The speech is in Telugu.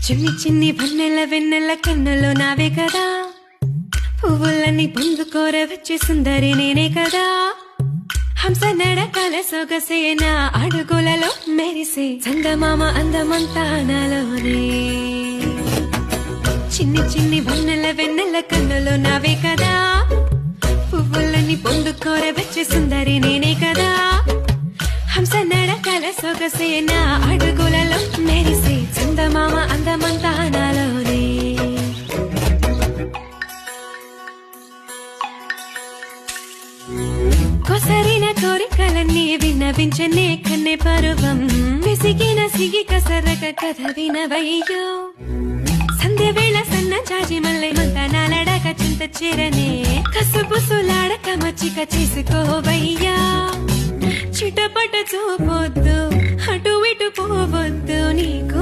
చిన్ని చిన్ని వన్నెల వెన్నెల కన్నులో నావే కదా, పువ్వులన్నీ పొందుకోర వచ్చే సుందరి నేనే కదా. హంస నడకల సొగసేనా అడుగులలో మెరిసే చందమామ అందమంతా నాలోనే. చిన్ని చిన్ని వన్నెల వెన్నెల కన్నులో నావే కదా, పువ్వులన్నీ పొందుకోర వచ్చే సుందరి నేనే కదా. హంస నడకల సొగసేనా అడుగులలో మెరిసే చందమామ అందమంతా నాలోనే. కొసరిన కోరికలన్నీ విన్నవించనే కన్నె పరువం, విసిగిన సిగి కసరక కథ వినవయ్యో. సంధ్య వేళ సన్న జాజి మల్లె మంత నాలడక చింత చేరనే, కసుబుసులాడక మచ్చిక చేసుకోవయ్యా. చిటపట చూపొద్దు అటు ఇటు పోవద్దు, నీకు